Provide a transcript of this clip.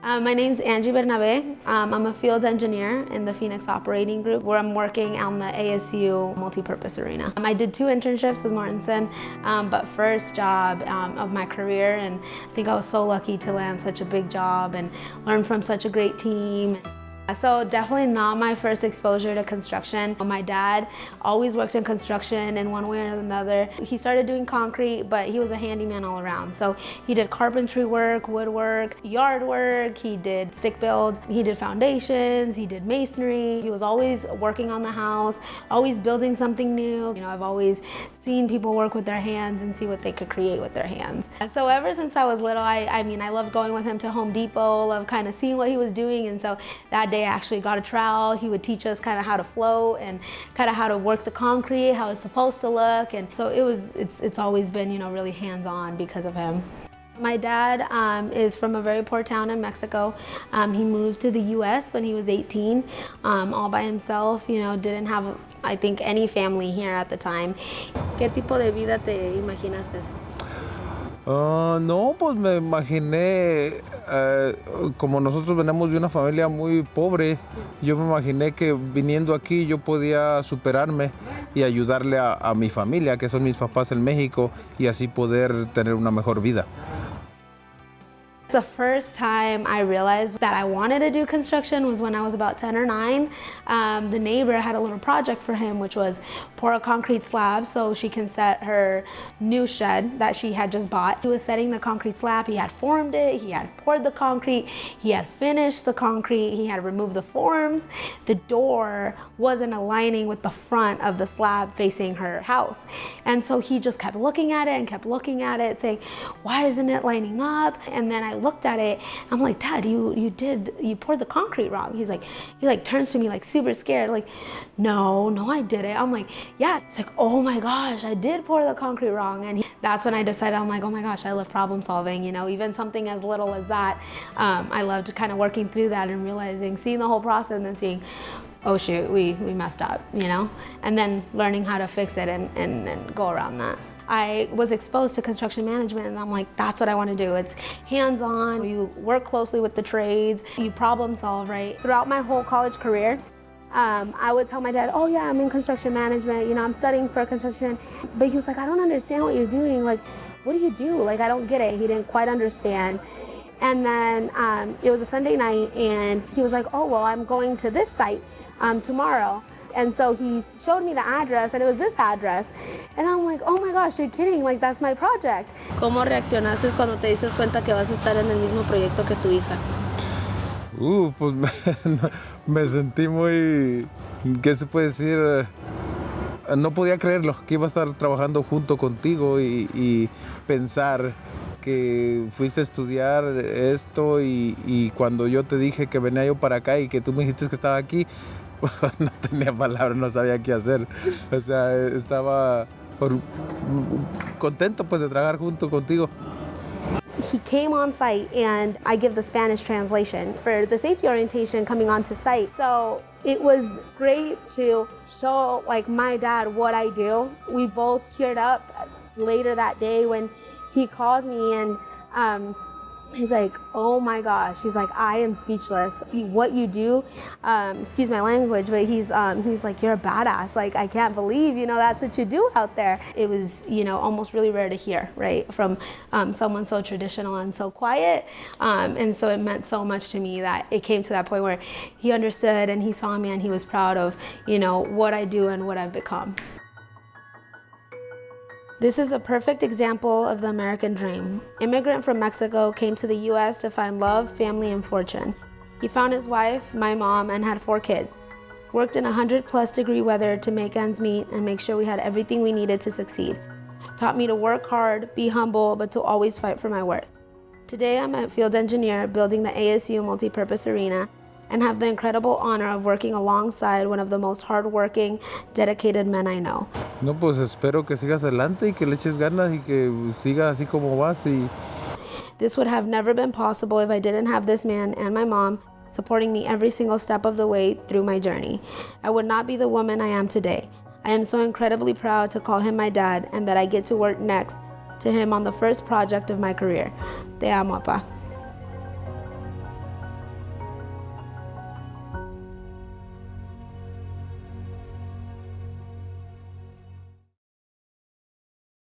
My name's Angye Bernabe. I'm a field engineer in the Phoenix operating group where I'm working on the ASU multi-purpose arena. I did 2 internships with Mortenson, but first job of my career, and I think I was so lucky to land such a big job and learn from such a great team. So definitely not my first exposure to construction. My dad always worked in construction in one way or another. He started doing concrete, but he was a handyman all around. So he did carpentry work, woodwork, yard work, he did stick build, he did foundations, he did masonry. He was always working on the house, always building something new. You know, I've always seen people work with their hands and see what they could create with their hands. So ever since I was little, I loved going with him to Home Depot, loved kind of seeing what he was doing, and so that day I actually got a trowel. He would teach us kind of how to float and kind of how to work the concrete, how it's supposed to look. And so it's always been, you know, really hands-on because of him. My dad is from a very poor town in Mexico. He moved to the US when he was 18, all by himself, you know, didn't have, I think, any family here at the time. ¿Qué tipo de vida te imaginaste? No, pues me imaginé, como nosotros venimos de una familia muy pobre, yo me imaginé que viniendo aquí yo podía superarme y ayudarle a mi familia, que son mis papás en México, y así poder tener una mejor vida. The first time I realized that I wanted to do construction was when I was about 10 or 9. The neighbor had a little project for him, which was pour a concrete slab so she can set her new shed that she had just bought. He was setting the concrete slab. He had formed it, he had poured the concrete, he had finished the concrete, he had removed the forms. The door wasn't aligning with the front of the slab facing her house. And so he just kept looking at it and kept looking at it, saying, why isn't it lining up? And then I looked at it, I'm like, Dad, you poured the concrete wrong. He turns to me like super scared, like, no, I didn't. I'm like, yeah. It's like, oh my gosh, I did pour the concrete wrong. And that's when I decided, I'm like, oh my gosh, I love problem solving, you know, even something as little as that. I loved kind of working through that and realizing, seeing the whole process and then seeing, oh shoot, we messed up, you know, and then learning how to fix it and go around that. I was exposed to construction management and I'm like, that's what I want to do. It's hands-on, you work closely with the trades, you problem solve, right? Throughout my whole college career, I would tell my dad, oh yeah, I'm in construction management, you know, I'm studying for construction. But he was like, I don't understand what you're doing. Like, what do you do? Like, I don't get it. He didn't quite understand. And then it was a Sunday night and he was like, oh, well, I'm going to this site tomorrow. And so he showed me the address and it was this address. And I'm like, oh my gosh, you're kidding, like that's my project. ¿Cómo reaccionaste cuando te diste cuenta que vas a estar en el mismo proyecto que tu hija? Pues me sentí muy, ¿qué se puede decir? No podía creerlo, que iba a estar trabajando junto contigo y pensar que fuiste a estudiar esto y cuando yo te dije que venía yo para acá y que tú me dijiste que estaba aquí, no tenía palabras, no sabía qué hacer. O sea, estaba contento pues de trabajar junto contigo. He came on site and I give the Spanish translation for the safety orientation coming onto site. So it was great to show like my dad what I do. We both cheered up later that day when he called me and he's like, oh my gosh. He's like, I am speechless. What you do, excuse my language, but he's like, you're a badass. Like, I can't believe, you know, that's what you do out there. It was, you know, almost really rare to hear, right, from someone so traditional and so quiet. And so it meant so much to me that it came to that point where he understood and he saw me and he was proud of, you know, what I do and what I've become. This is a perfect example of the American dream. Immigrant from Mexico came to the US to find love, family, and fortune. He found his wife, my mom, and had 4 kids. Worked in 100+ degree weather to make ends meet and make sure we had everything we needed to succeed. Taught me to work hard, be humble, but to always fight for my worth. Today I'm a field engineer building the ASU multi-purpose arena and have the incredible honor of working alongside one of the most hardworking, dedicated men I know. No, pues espero que sigas adelante y que le eches ganas y que sigas así como vas. This would have never been possible if I didn't have this man and my mom supporting me every single step of the way through my journey. I would not be the woman I am today. I am so incredibly proud to call him my dad and that I get to work next to him on the first project of my career. Te amo, Papa.